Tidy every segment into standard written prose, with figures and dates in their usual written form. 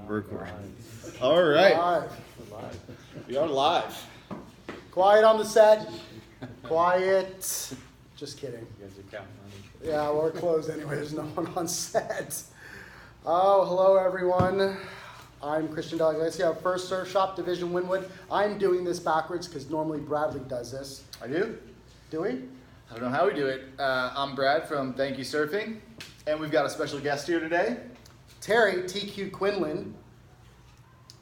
Record. All right. Live. We are live. Quiet on the set. Quiet. Just kidding. You guys are counting on it. Yeah, we're closed anyway. There's no one on set. Oh, hello everyone. I'm Christian Delaglacea, First Surf Shop Division Wynwood. I'm doing this backwards because normally Bradley does this. I do. Do we? I don't know how we do it. I'm Brad from Thank You Surfing, and we've got a special guest here today. Terry TQ Quinlan.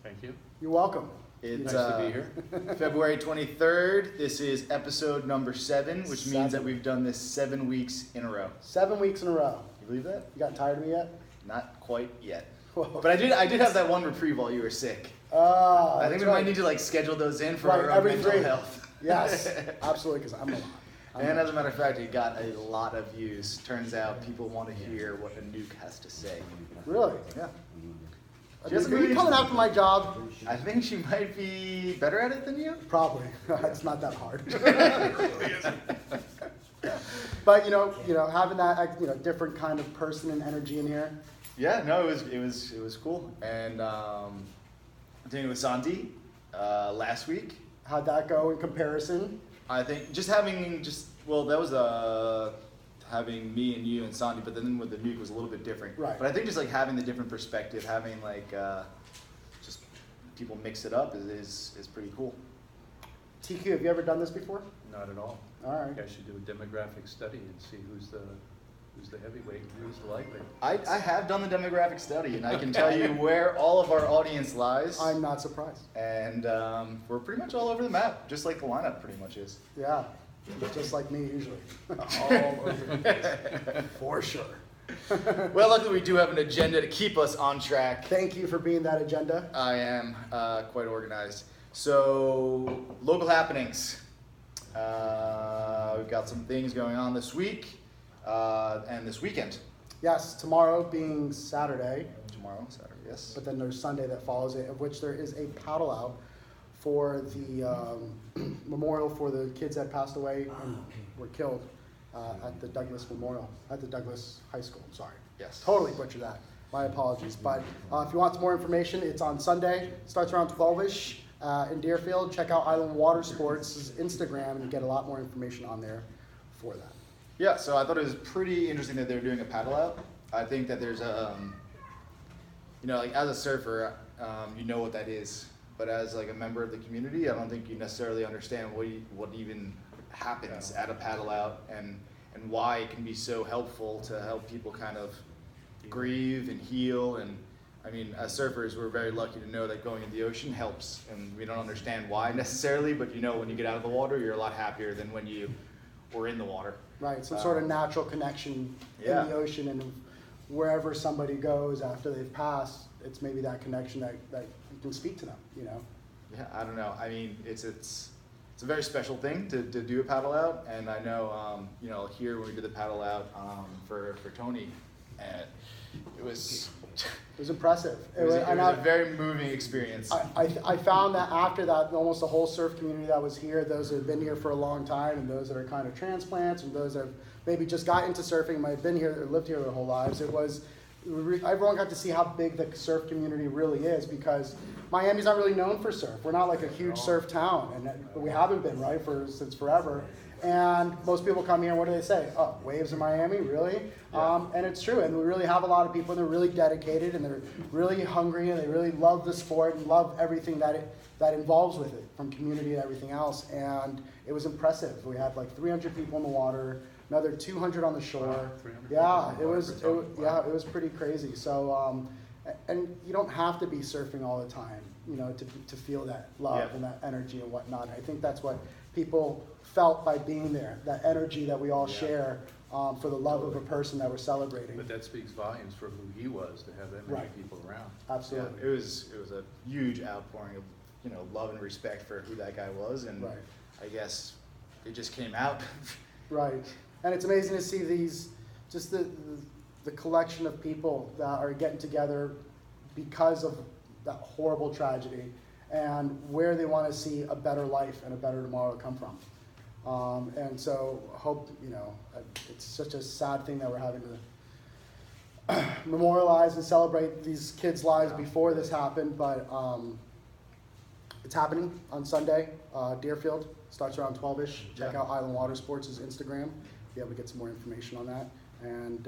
Thank you. You're welcome. It's Nice to be here. February 23rd. This is episode number 7, which means that we've done this 7 weeks in a row. 7 weeks in a row. You believe that? You got tired of me yet? Not quite yet. Whoa. But I did have that one reprieve while you were sick. I think we might need to schedule those in for our own mental health. Yes, absolutely, because I'm a lot. And as a matter of fact, it got a lot of views. Turns out people want to hear what a nuke has to say. Really? Yeah. Are you coming after my job? I think she might be better at it than you. Probably. It's not that hard. But having that different kind of person and energy in here. Yeah, no, it was cool. And I'm doing it with Santi last week. How'd that go in comparison? I think that was having me and you and Santi, but then with the nuke was a little bit different. Right. But I think just having the different perspective, having just people mix it up is pretty cool. TQ, have you ever done this before? Not at all. All right. You guys should do a demographic study and see who's the heavyweight and who's the lightweight. I have done the demographic study, and I can tell you where all of our audience lies. I'm not surprised. And we're pretty much all over the map, just like the lineup pretty much is. Yeah, just like me usually. All over the place. For sure. Well, luckily we do have an agenda to keep us on track. Thank you for being that agenda. I am quite organized. So, local happenings. We've got some things going on this week and this weekend. Yes, tomorrow being Saturday. Tomorrow, Saturday, yes. But then there's Sunday that follows it, of which there is a paddle out for the memorial for the kids that passed away and were killed at the Douglas Memorial, at the Douglas High School. I'm sorry. Yes. Totally butchered that. My apologies. But if you want some more information, it's on Sunday. It starts around 12-ish in Deerfield. Check out Island Water Sports' Instagram and you get a lot more information on there for that. Yeah, so I thought it was pretty interesting that they're doing a paddle out. I think that there's as a surfer, you know what that is. But as a member of the community, I don't think you necessarily understand what even happens at a paddle out and why it can be so helpful to help people kind of grieve and heal. And I mean, as surfers, we're very lucky to know that going in the ocean helps. And we don't understand why necessarily, but when you get out of the water, you're a lot happier than when you were in the water. Right, some sort of natural connection in the ocean, and wherever somebody goes after they've passed, it's maybe that connection that you can speak to them, Yeah, I don't know. I mean, it's a very special thing to do a paddle out, and I know, here when we did the paddle out for Tony, it was impressive. It was a very moving experience. I found that after that, almost the whole surf community that was here, those that have been here for a long time, and those that are kind of transplants, and those that have maybe just got into surfing, might have been here or lived here their whole lives, everyone got to see how big the surf community really is, because Miami's not really known for surf. We're not like a huge surf town, and we haven't been, right, since forever. And most people come here, and what do they say? Oh, waves in Miami, really? Yeah. And it's true, and we really have a lot of people, and they're really dedicated, and they're really hungry, and they really love the sport, and love everything that involves with it, from community to everything else. And it was impressive. We had 300 people in the water, another 200 on the shore. Yeah, it was pretty crazy. So, and you don't have to be surfing all the time, to feel that love and that energy and whatnot. I think that's what people felt by being there, that energy that we all share for the love of a person that we're celebrating. But that speaks volumes for who he was, to have that many people around. Absolutely. Yeah, it was a huge outpouring of love and respect for who that guy was, and I guess it just came out. Right, and it's amazing to see the collection of people that are getting together because of that horrible tragedy, and where they want to see a better life and a better tomorrow come from. And so hope, it's such a sad thing that we're having to memorialize and celebrate these kids' lives before this happened, but it's happening on Sunday. Deerfield starts around 12-ish. Check out Island Water Sports' Instagram. Be able to get some more information on that. And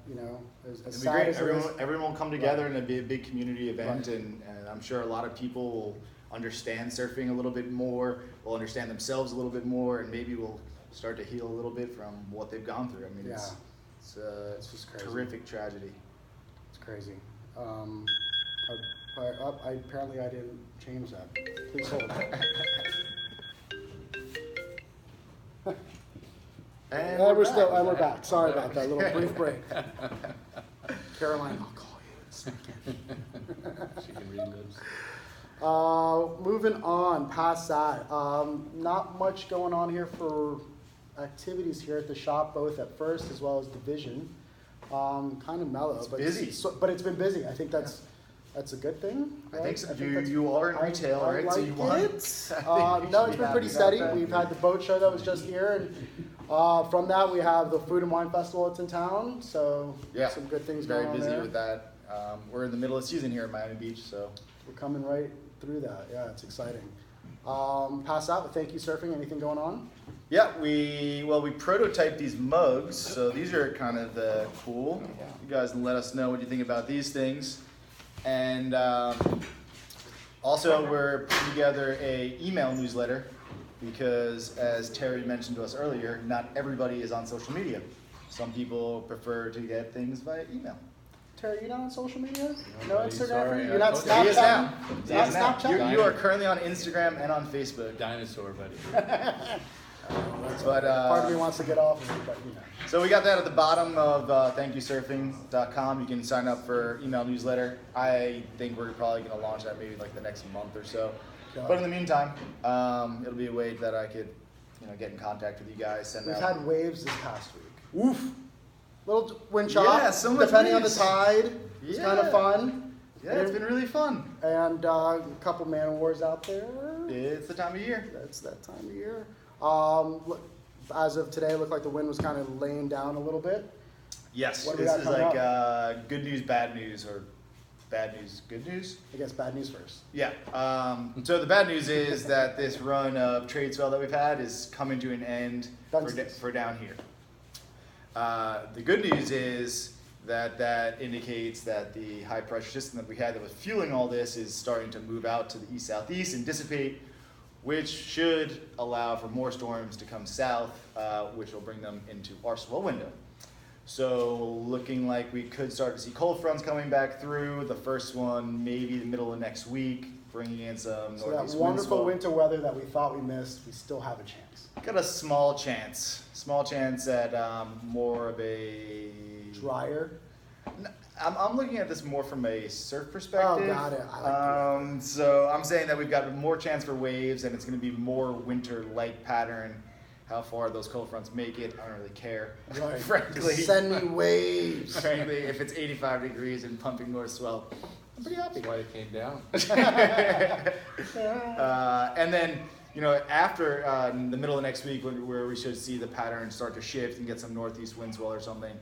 you know, as It'd be sad great. as it is, Everyone will come together, Right. and it'd be a big community event, Right. and I'm sure a lot of people will understand surfing a little bit more, will understand themselves a little bit more, and maybe will start to heal a little bit from what they've gone through. I mean, Yeah. it's just crazy. terrific tragedy. It's crazy. Apparently I didn't change that. Please hold. And we're back. Sorry about that little brief break. Caroline, I'll call you in a second. She can relive. Moving on past that, not much going on here for activities here at the shop, both at First as well as Division. Kind of mellow, It's but busy. but it's been busy. I think that's a good thing. I right? think so. that's- You are in I- retail, I right? So you like want. it. I think you No, should it's be been happy pretty about steady. that. We've had the boat show that was just here, and from that we have the Food and Wine Festival that's in town. So Yeah, some good things very going on busy there. with that. We're in the middle of season here in Miami Beach, so. We're coming right through that. Yeah, it's exciting. Pass out. Thank you, surfing. Anything going on? Yeah, we prototyped these mugs, so these are kind of cool. You guys can let us know what you think about these things. And also, we're putting together a email newsletter because, as Terry mentioned to us earlier, not everybody is on social media. Some people prefer to get things via email. Terry, you not on social media? No buddy, Instagram? sorry, You're I not told you. He is now. Snapchatting? He Not is now. Snapchatting? You are currently on Instagram and on Facebook. Dinosaur, buddy. But Part of me wants to get off of it, but you know. so we got that at the bottom of thankyousurfing.com. You can sign up for email newsletter. I think we're probably going to launch that maybe like the next month or so. But in the meantime, it'll be a way that I could, get in contact with you guys. Send We've out. had waves this past week. Oof. Little wind chop, Yeah, so much depending on the waves. tide. It's kind of Yeah. fun. Yeah, it's been really fun. And a couple man wars out there. It's the time of year. That's that time of year. Look, as of today, it looked like the wind was kind of laying down a little bit. Yes, What do we this got is coming like good news, bad news, or bad news, good news. I guess bad news first. Yeah. So the bad news is that this run of Tradeswell that we've had is coming to an end for down here. The good news is that indicates that the high pressure system that we had that was fueling all this is starting to move out to the east-southeast and dissipate, which should allow for more storms to come south, which will bring them into our swell window. So looking like we could start to see cold fronts coming back through. The first one maybe the middle of next week, bringing in some So that northeast wind wonderful swell. winter weather that we thought we missed, we still have a chance. Got a small chance at more of a Drier. I'm looking at this more from a surf perspective. Oh, got it. I like So I'm saying that we've got more chance for waves, and it's going to be more winter-like pattern. How far those cold fronts make it, I don't really care. Right. Frankly, Just send me waves. frankly, if it's 85 degrees and pumping north swell, I'm pretty happy. That's why it came down. And then, after the middle of next week, where we should see the pattern start to shift and get some northeast wind swell or something,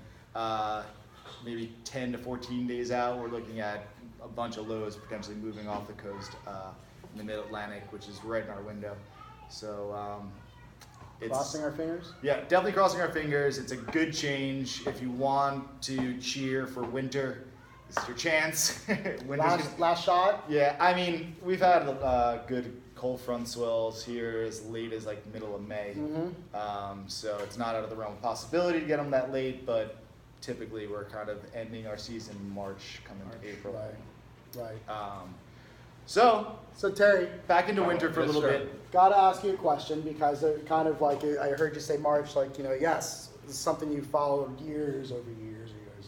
maybe 10 to 14 days out, we're looking at a bunch of lows potentially moving off the coast in the mid-Atlantic, which is right in our window. So it's Crossing our fingers. yeah, definitely crossing our fingers. It's a good change. If you want to cheer for winter, this is your chance. Last shot. Yeah, I mean, we've had good cold front swells here as late as like middle of May. So it's not out of the realm of possibility to get them that late, but typically we're kind of ending our season in March, coming to April. Right. So Terry, back into winter for a Yes, little sir. bit. gotta ask you a question because it kind of like I heard you say March, like yes, this is something you followed years over years or years.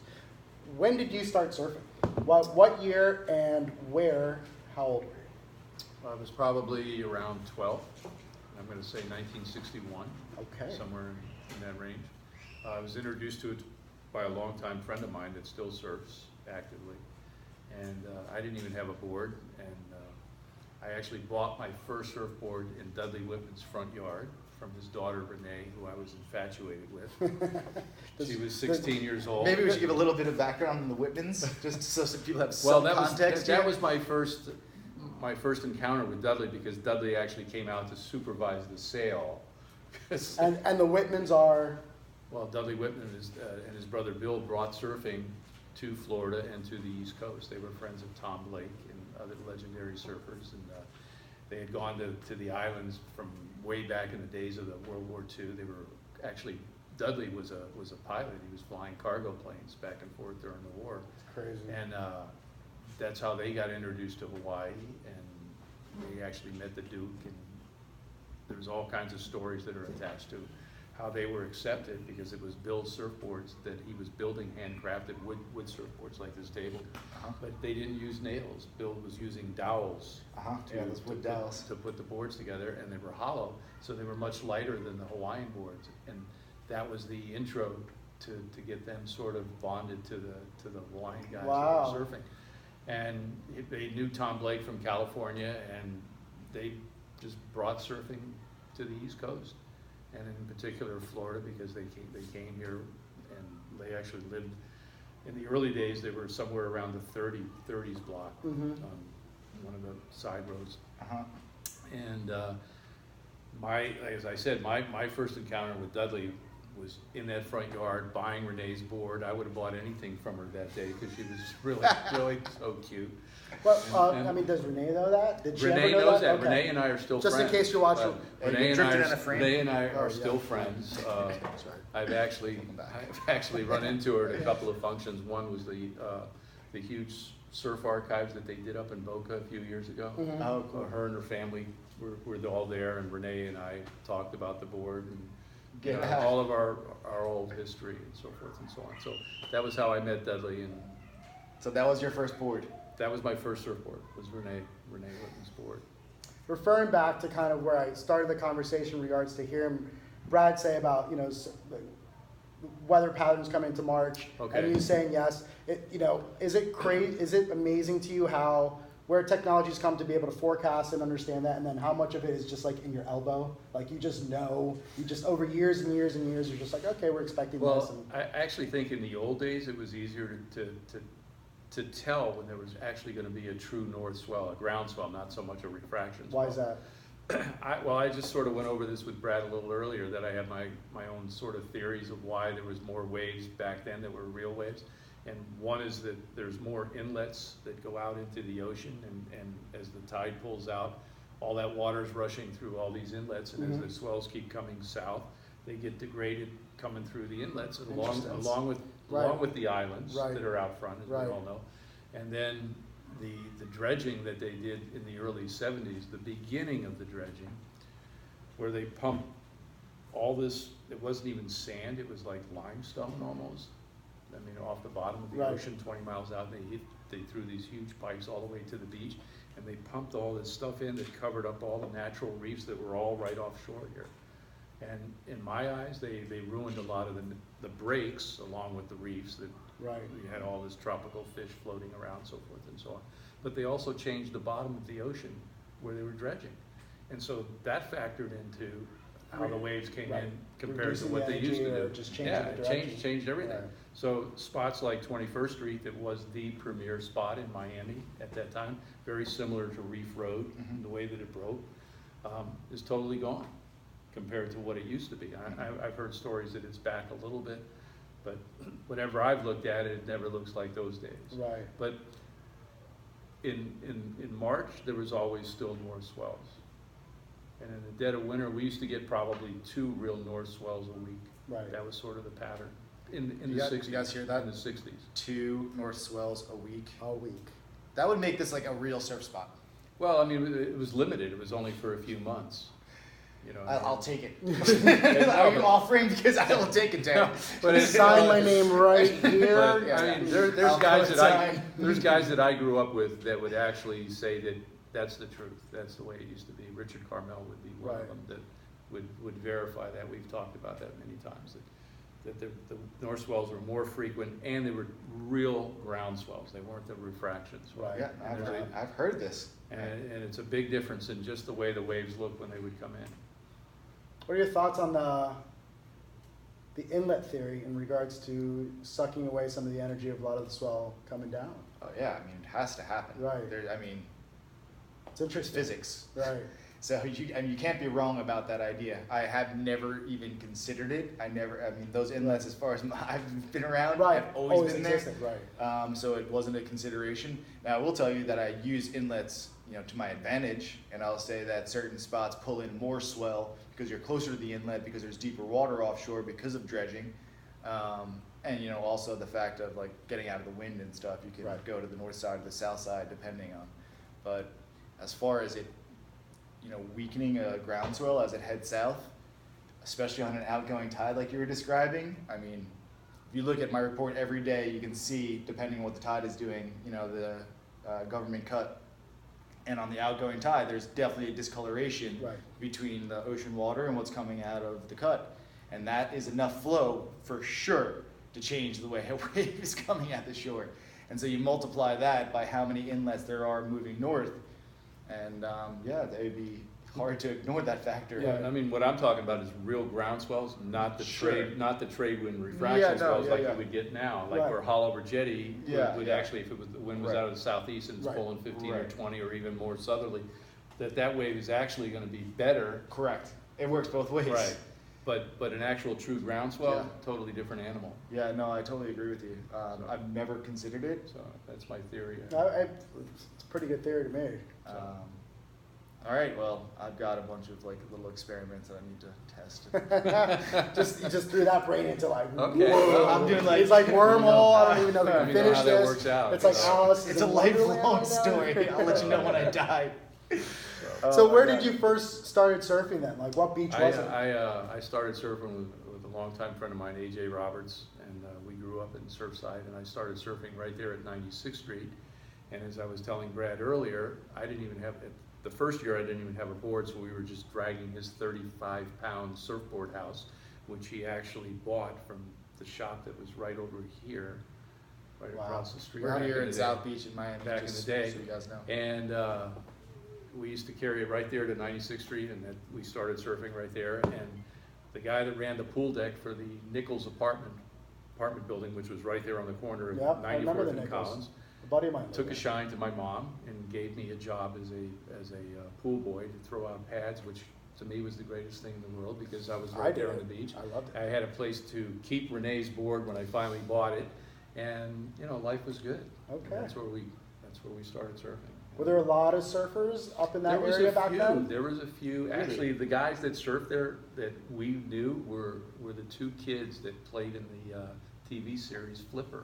When did you start surfing? What year and where? How old were you? I was probably around 12. I'm going to say 1961. Okay. Somewhere in that range. I was introduced to it by a longtime friend of mine that still surfs actively. And I didn't even have a board. And I actually bought my first surfboard in Dudley Whitman's front yard. from his daughter Renee, who I was infatuated with. She was 16 years old. Maybe we should give a little bit of background on the Whitmans, just so some people have Well, some context. that was my first encounter with Dudley, because Dudley actually came out to supervise the sale. And the Whitmans are? Well, Dudley Whitman and his brother Bill brought surfing to Florida and to the East Coast. They were friends of Tom Blake and other legendary surfers, and they had gone to the islands from way back in the days of the World War II. They were actually, Dudley was a pilot. He was flying cargo planes back and forth during the war. It's crazy. And that's how they got introduced to Hawaii, and they actually met the Duke, and there's all kinds of stories that are attached to how they were accepted, because it was Bill's surfboards that he was building, handcrafted wood surfboards like this table, but they didn't use nails. Bill was using dowels Yeah, those wood dowels to put the boards together, and they were hollow, so they were much lighter than the Hawaiian boards, and that was the intro to get them sort of bonded to the Hawaiian guys Wow. that were surfing. And they knew Tom Blake from California, and they just brought surfing to the East Coast, and in particular Florida, because they came here, and they actually lived, in the early days they were somewhere around the 30s block, Mhm. on one of the side roads. Uh-huh. And as I said, my first encounter with Dudley was in that front yard buying Renee's board. I would have bought anything from her that day, because she was really so cute. Well, And I mean, does Renee know that? Did she Renee ever know knows that. Okay. Renee and I are still Just friends. in case you're watching. Hey, Renee you and I drifted in a frame? are Oh, still yeah. friends. Sorry. I've actually run into her at a couple of functions. One was the huge surf archives that they did up in Boca a few years ago. Mhm. Oh, cool. Her and her family were all there, and Renee and I talked about the board and Yeah. all of our old history and so forth and so on. So that was how I met Dudley, and So that was your first board. that was my first surfboard, was Renee Whitman's board. Referring back to kind of where I started the conversation in regards to hearing Brad say about, weather patterns coming into March, Okay. and you saying yes, is it crazy, is it amazing to you how, where technology's come to be able to forecast and understand that, and then how much of it is just like in your elbow? Like you just know, over years and years and years, you're just like, okay, we're expecting this. Well, And I actually think in the old days it was easier to tell when there was actually going to be a true north swell, a ground swell, not so much a refraction swell. why is that? I just sort of went over this with Brad a little earlier, that I have my own sort of theories of why there was more waves back then that were real waves. And one is that there's more inlets that go out into the ocean, and as the tide pulls out, all that water's rushing through all these inlets, and Mhm. as the swells keep coming south, they get degraded coming through the inlets, and Interesting. along with the islands Right. that are out front, as Right. we all know. And then the dredging that they did in the early 70s, the beginning of the dredging, where they pumped all this, it wasn't even sand, it was like limestone almost. I mean, off the bottom of the Right. ocean, 20 miles out, and they threw these huge pipes all the way to the beach, and they pumped all this stuff in that covered up all the natural reefs that were all right offshore here. And in my eyes, they ruined a lot of the breaks along with the reefs that Right. we had all this tropical fish floating around, so forth and so on. But they also changed the bottom of the ocean where they were dredging. And so that factored into how the waves came Right. in compared to Reducing what the they used energy to or do. just changing Yeah, the it direction. changed everything. Right. So spots like 21st Street, that was the premier spot in Miami at that time, very similar to Reef Road, Mhm. the way that it broke, is totally gone compared to what it used to be. I've heard stories that it's back a little bit, but whenever I've looked at it, it never looks like those days. Right. But in March, there was always still north swells. And in the dead of winter, we used to get probably 2 real north swells a week. Right. That was sort of the pattern in You the guys- 60s. you guys hear that? In the 60s. 2 north swells a week. All week. That would make this like a real surf spot. Well, I mean, it was limited. It was only for a few months. You know, I'll take it. no, Are you but- offering? Because I will take it, Terry. but it's Sign my name right here. But, I mean, there's I'll guys coincide. there's guys that I grew up with that would actually say that that's the truth. That's the way it used to be. Richard Carmel would be one Right. of them that would verify that. We've talked about that many times, that the north swells were more frequent, and they were real ground swells. They weren't the refraction swells. Right. Yeah, And there's I've heard this. and it's a big difference in just the way the waves look when they would come in. What are your thoughts on the inlet theory in regards to sucking away some of the energy of a lot of the swell coming down? Oh yeah, I mean, it has to happen. Right. There, I mean, It's interesting. physics. Right. So you can't be wrong about that idea. I have never even considered it. I mean, those inlets, as far as I've been around, Right. have always been existed. there. Right. So it wasn't a consideration. Now, I will tell you that I use inlets, to my advantage, and I'll say that certain spots pull in more swell because you're closer to the inlet, because there's deeper water offshore because of dredging, and also the fact of like getting out of the wind and stuff. You can Right. go to the north side or the south side depending on. But as far as it, weakening a ground swell as it heads south, especially on an outgoing tide like you were describing, I mean, if you look at my report every day, you can see, depending on what the tide is doing, the government cut. And on the outgoing tide, there's definitely a discoloration Right. between the ocean water and what's coming out of the cut. And that is enough flow for sure to change the way a wave is coming at the shore. And so you multiply that by how many inlets there are moving north, and it would be hard to ignore that factor. Yeah, I mean, what I'm talking about is real ground swells, not the Sure. trade wind refraction Yeah, no, swells yeah, like yeah. you would get now, like Right. where Haulover Jetty would Yeah. actually, if it was, the wind was Right. out of the southeast and it's Right. pulling 15 or Right. 20 or even more southerly, that wave is actually gonna be better. Correct. It works both ways. Right. But an actual true ground swell, Yeah. totally different animal. Yeah, no, I totally agree with you. I've never considered it. So that's my theory. It's a pretty good theory to me. All right, well, I've got a bunch of like little experiments that I need to test. You just threw that brain into like, Okay, whoa. well, I'm doing like- it's like wormhole. I don't even know if Let we me can know finish how that this. works out. It's like Alice. It's a in Wonderland lifelong right now. story. I'll let you know when I die. So Oh, where my did God. you first started surfing then? Like what beach was it? I started surfing with a longtime friend of mine, AJ Roberts, and we grew up in Surfside, and I started surfing right there at 96th Street. And as I was telling Brad earlier, the first year I didn't even have a board, so we were just dragging his 35-pound surfboard house, which he actually bought from the shop that was right over here, right Wow. across the street. We're back here in in the South day. Beach in Miami. Back in just the day. so you guys know. And we used to carry it right there to 96th Street, and we started surfing right there. And the guy that ran the pool deck for the Nichols apartment building, which was right there on the corner of Yep, I remember 94th the and Nichols. Collins, A buddy of mine. lived took a there. shine to my mom and gave me a job as a pool boy to throw out pads, which to me was the greatest thing in the world because I was right there on the beach. I loved it. I had a place to keep Renee's board when I finally bought it, and life was good. Okay. And that's where we started surfing. Were there a lot of surfers up in that There was area a back few. then? There was a few. Actually, the guys that surfed there that we knew were the two kids that played in the TV series Flipper.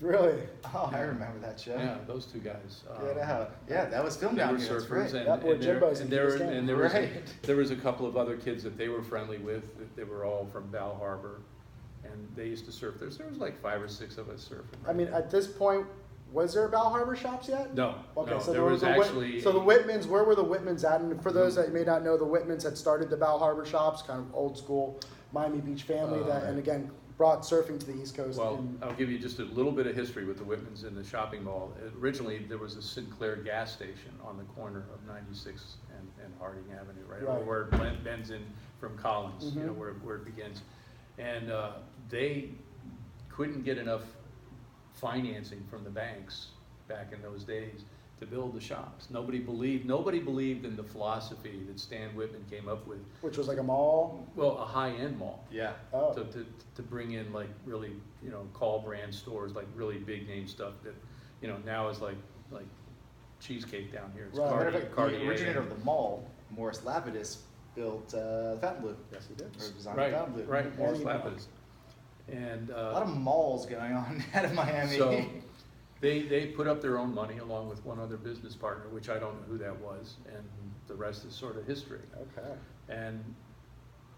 Really? Oh, I remember that show. Yeah, those two guys. Get out. Yeah, that was filmed They were down here. That's surfers, right. Yep, we're Jimbos in Key Biscayne. and Right. there was a couple of other kids that they were friendly with. That they were all from Bal Harbor, and they used to surf. There was like 5 or 6 of us surfing. I mean, at this point, was there Bal Harbor shops yet? no, Okay, no, so there was actually. so the Whitmans, where were the Whitmans at? And for those that may not know, the Whitmans had started the Bal Harbor shops, kind of old school Miami Beach family and again, brought surfing to the East Coast. Well, I'll give you just a little bit of history with the Whitmans in the shopping mall. Originally, there was a Sinclair gas station on the corner of 96 and Harding Avenue, right? Right. Where it bends in from Collins, Mhm. where it begins. And they couldn't get enough financing from the banks back in those days to build the shops. Nobody believed in the philosophy that Stan Whitman came up with. which was like a mall. Well, a high-end mall. Yeah. Oh. To bring in like really, call brand stores, like really big name stuff that, now is like cheesecake down here. It's Right. Matter of fact, Cartier. the originator of the mall, Morris Lapidus, built Fontainebleau. Yes, he did. Or designed Right, Fontainebleau. right, Morris And- Lapidus. And, A lot of malls going on out of Miami. so they put up their own money along with one other business partner, which I don't know who that was, and the rest is sort of history. Okay. And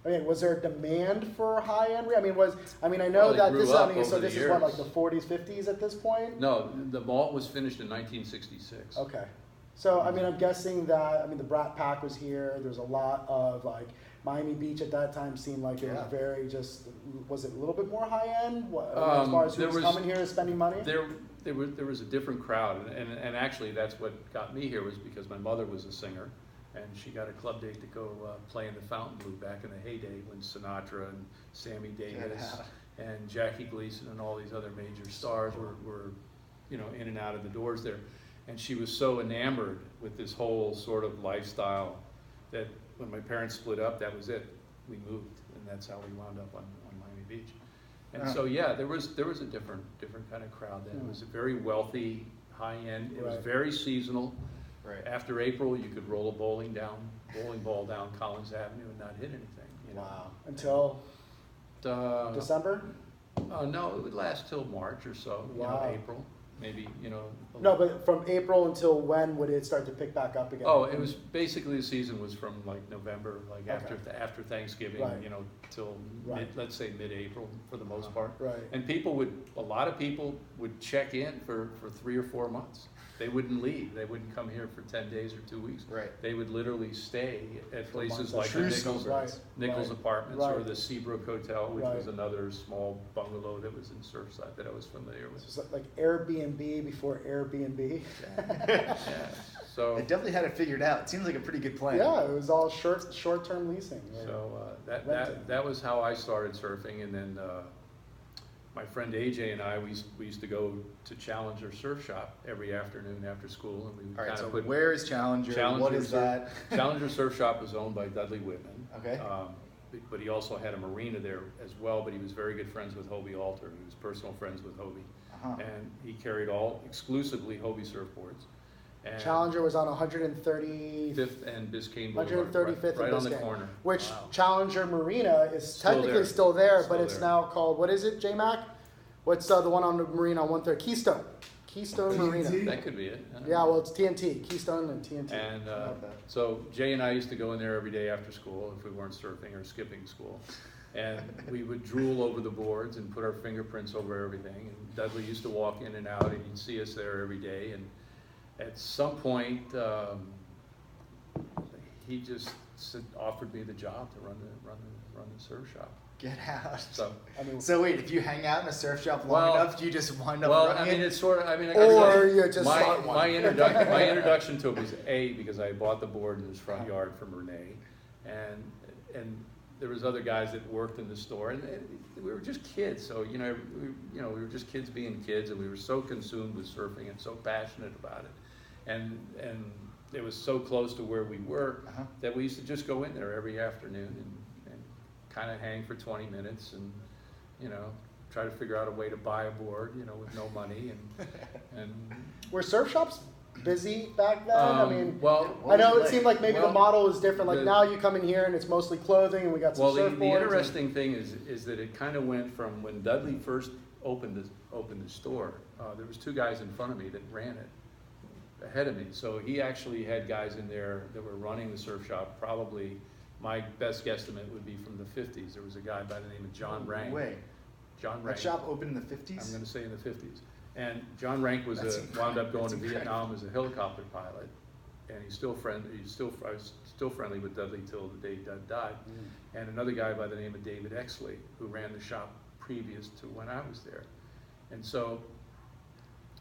I mean, was there a demand for high end? I know Well, they that grew this. up So over this the is what, like years. the 40s, 50s at this point. no, the mall was finished in 1966. Okay. So I'm guessing that the Brat Pack was here. There's a lot of like Miami Beach at that time seemed like it was Yeah. very was it a little bit more high end as far as who there was was- coming here and spending money? There was a different crowd, and actually that's what got me here was because my mother was a singer, And she got a club date to go play in the Fontainebleau back in the heyday when Sinatra and Sammy Davis and Jackie Gleason and all these other major stars were in and out of the doors there. And she was so enamored with this whole sort of lifestyle that when my parents split up, that was it. We moved, and that's how we wound up on Miami Beach. And so yeah, there was a different kind of crowd then. It was a very wealthy, high end. It was very seasonal. Right. After April, you could roll a bowling ball down Collins Avenue and not hit anything. Wow. Until December? No, it would last till March or so. April, maybe. No, but from April until when would it start to pick back up again? Oh, it was basically the season was from like November, like after Thanksgiving, till let's say mid-April for the most part. Right. And a lot of people would check in for 3 or 4 months. They wouldn't leave. They wouldn't come here for 10 days or 2 weeks. Right. They would literally stay at places like True the Nichols Apartments or Right. the Seabrook Hotel, which Right. was another small bungalow that was in Surfside that I was familiar with. So it's like Airbnb before Airbnb. Yeah. So They definitely had it figured out. It seems like a pretty good plan. Yeah, it was all short-term leasing. So renting. that was how I started surfing, and then my friend AJ and I we used to go to Challenger Surf Shop every afternoon after school, and we would All right, kind so of put where is Challenger? What is that? Challenger Surf Shop was owned by Dudley Whitman. Okay. But he also had a marina there as well. But he was very good friends with Hobie Alter. He was personal friends with Hobie, and he carried exclusively Hobie surfboards. And Challenger was on 135th 5th and Biscayne Boulevard, 135th right and on the Biscayne, corner. which Wow. Challenger Marina is Still technically there. still there, but Still it's there. now called, what is it, J-Mac? What's the one on the marina on 1/3? Keystone Marina. That could be it. Yeah, well, it's TNT, Keystone and TNT. And love that. so Jay and I used to go in there every day after school if we weren't surfing or skipping school. And we would drool over the boards and put our fingerprints over everything. And Dudley used to walk in and out, and he'd see us there every day. And at some point, he just offered me the job to run the surf shop. Get out. So, So wait, if you hang out in a surf shop long Well- enough, you just wind up well, running I mean, it? it's sort of. I mean, Or you just start one. my introduction to it was because I bought the board in his front yard from Renee, and there was other guys that worked in the store, and we were just kids. So we were just kids being kids, and we were so consumed with surfing and so passionate about it, and it was so close to where we were that we used to just go in there every afternoon and kind of hang for 20 minutes and try to figure out a way to buy a board with no money and Were surf shops busy back then? I mean, well, I know it seemed like maybe the well, model is different. Like the- now you come in here and it's mostly clothing, and we got some well, surfboards. the interesting thing is that it kind of went from when Dudley first opened the store. There was 2 guys in front of me that ran it ahead of me. So he actually had guys in there that were running the surf shop. Probably my best guesstimate would be from the 50s. There was a guy by the name of John Rank. Wait, John Rank. that shop opened in the 50s? I'm going to say in the 50s. And John Rank wound up going to Vietnam as a helicopter pilot, and he's still friendly. I was still friendly with Dudley till the day Dud died. And another guy by the name of David Exley, who ran the shop previous to when I was there. And so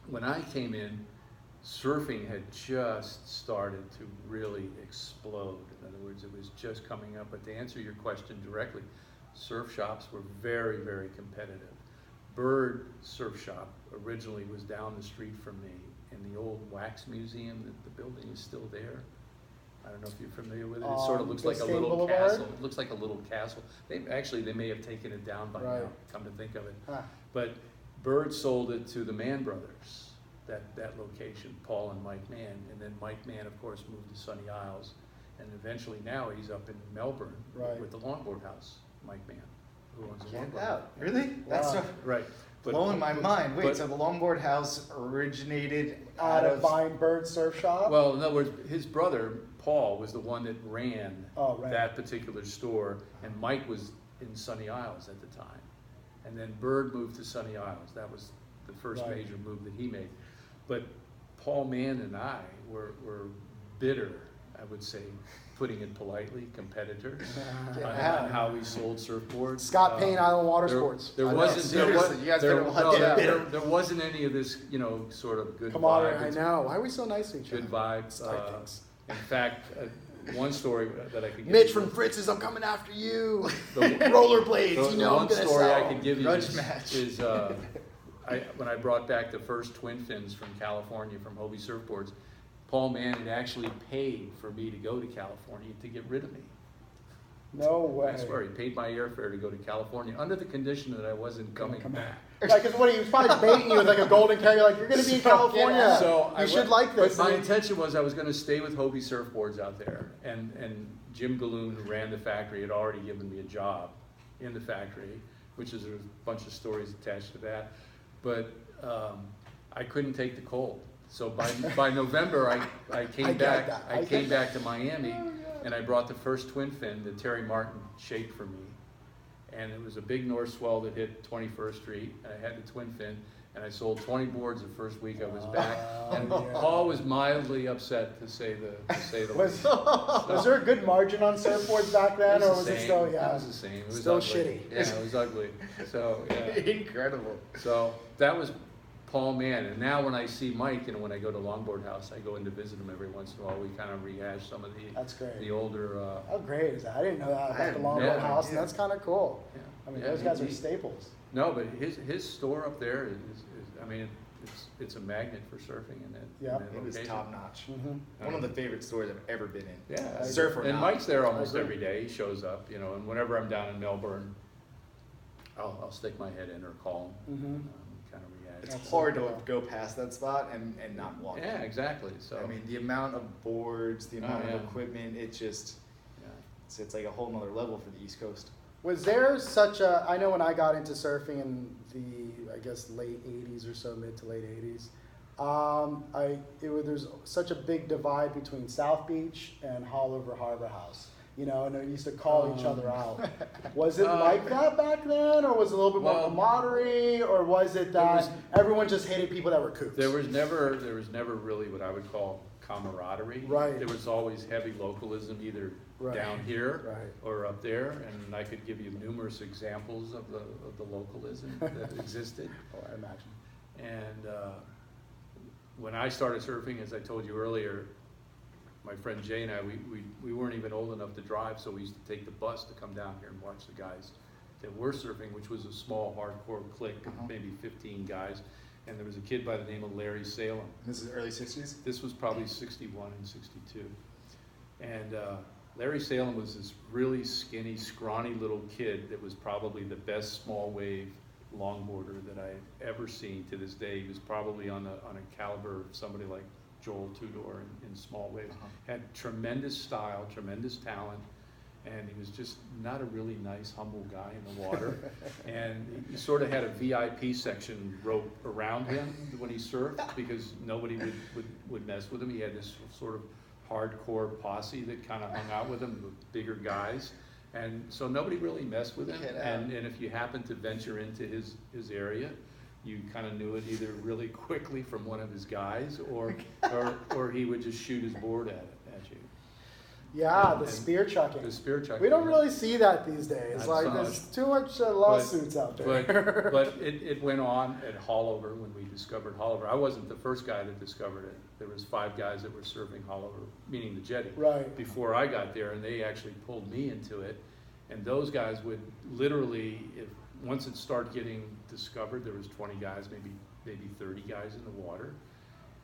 when I came in, surfing had just started to really explode. In other words, it was just coming up. But to answer your question directly, surf shops were very, very competitive. Bird Surf Shop originally was down the street from me in the old wax museum. The building is still there. I don't know if you're familiar with it. It sort of looks like a Biscayne little Boulevard? castle. It looks like a little castle. They may have taken it down by Right. now, come to think of it. Huh. But Bird sold it to the Mann brothers, that location, Paul and Mike Mann. And then Mike Mann, of course, moved to Sunny Isles. And eventually now he's up in Melbourne Right. with the Longboard House, Mike Mann, who owns the Get Longboard out. House. Really? That's Wow. so Right. But- blowing my mind. Wait, but- so the Longboard House originated Out of Vine Bird Surf Shop. Well, in other words, his brother, Paul, was the one that ran Right. that particular store, and Mike was in Sunny Isles at the time. And then Bird moved to Sunny Isles. That was the first Right. major move that he made. But Paul Mann and I were bitter, I would say, putting it politely, competitors on how we sold surfboards. Scott Payne Island Water there- Sports. There I know. wasn't. Seriously, you guys there, better watch no, out. there wasn't any of this, sort of good Camaraderie, vibe. I know. Why are we so nice to each other? Good vibes. Tight things. In fact, one story that I could give Mitch you, from Fritz's, I'm coming after you. the, Rollerblades, you know I'm one gonna story I sell. could give you Grudge match. is when I brought back the first twin fins from California from Hobie Surfboards, Paul Mann had actually paid for me to go to California to get rid of me. No way. I swear, he paid my airfare to go to California under the condition that I wasn't coming back. Like, because what he was probably baiting you with like a golden carrier, like you're going to be in California. So you should like this. But my intention was I was going to stay with Hobie Surfboards out there, and Jim Galloon, who ran the factory, had already given me a job in the factory, which is a bunch of stories attached to that. But I couldn't take the cold. So by November, I came back. I came back to Miami, and I brought the first twin fin that Terry Martin shaped for me. And it was a big North Swell that hit 21st Street, and I had the twin fin, and I sold 20 boards the first week I was back. And Paul was mildly upset, to say the least. Was there a good margin on surfboards back then, or was it still, It was the same. It was still ugly. shitty? Yeah, it was ugly. So, yeah. Incredible. So that was Paul Mann. And now when I see Mike, when I go to Longboard House, I go in to visit him every once in a while. We kind of rehash some of That's great. the older. How great is that? I didn't know that I about had the no Longboard House, idea. and that's kind of cool. Yeah. I mean, Yeah, those guys are he- staples. No, but his store up there is I mean, it's a magnet for surfing in that. Yeah. in that It was location. top notch. Mm-hmm. One of the favorite stores I've ever been in. Yeah, Surf or and not. Mike's there almost agree. every day. He shows up, and whenever I'm down in Melbourne, I'll stick my head in or call him. Mhm. Kind of react. It's That's hard so to cool. go past that spot and not walk. Yeah, exactly. So I mean, the amount of boards, the amount yeah. of equipment, it's it's like a whole nother level for the East Coast. Was there such a, I know when I got into surfing in the, I guess, late 80s or so, mid to late 80s, there's such a big divide between South Beach and Hollover Harbor House. And they used to call each other out. Was it like that back then, or was it a little bit more Well, camaraderie, or was it that was- everyone just hated people that were kooks? there was never really what I would call camaraderie. Right. There was always heavy localism, either Right. down here Right. or up there, and I could give you numerous examples of the localism that existed. Oh, I imagine. And when I started surfing, as I told you earlier, my friend Jay and I, we weren't even old enough to drive, so we used to take the bus to come down here and watch the guys that were surfing, which was a small hardcore clique, maybe 15 guys. And there was a kid by the name of Larry Salem. This is early 60s? This was probably 61 and 62. And Larry Salem was this really skinny, scrawny little kid that was probably the best small wave longboarder that I had ever seen to this day. He was probably on a caliber of somebody like Joel Tudor in small waves. Had tremendous style, tremendous talent, and he was just not a really nice, humble guy in the water. And he sort of had a VIP section rope around him when he surfed, because nobody would mess with him. He had this sort of hardcore posse that kind of hung out with him, the bigger guys. And so nobody really messed with him. And if you happened to venture into his area, you kind of knew it either really quickly from one of his guys, or he would just shoot his board at you. Yeah, the And spear chucking. The spear chucking. We don't really see that these days. That's Like, not- there's too much lawsuits out there. But it went on at Hollover when we discovered Hollover. I wasn't the first guy that discovered it. There was 5 guys that were surfing Hollover, meaning the jetty, Right. before I got there, and they actually pulled me into it. And those guys would literally, once it started getting discovered, there was 20 guys, maybe 30 guys in the water.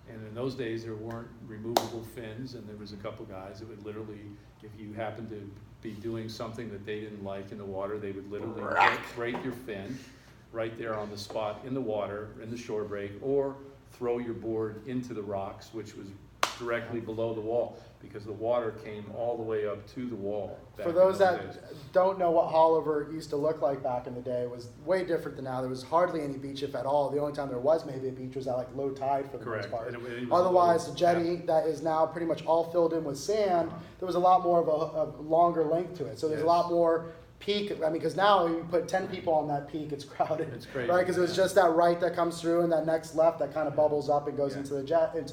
And in those days, there weren't removable fins, and there was a couple guys that would literally, if you happened to be doing something that they didn't like in the water, they would literally break your fin right there on the spot in the water, in the shore break, or throw your board into the rocks, which was directly below the wall, because the water came all the way up to the wall. back For in those days. that don't know what Hollover used to look like back in the day, it was way different than now. There was hardly any beach, if at all. The only time there was maybe a beach was at like low tide for the Correct. most part. And it was Otherwise, low, the jetty yeah. that is now pretty much all filled in with sand, there was a lot more of a longer length to it. So there's a Yes. lot more peak. I mean, because now you put 10 people on that peak, it's crowded. It's crazy. Right? Because it was Yeah. just that right that comes through and that next left that kind of bubbles up and goes Yeah. into the jetty.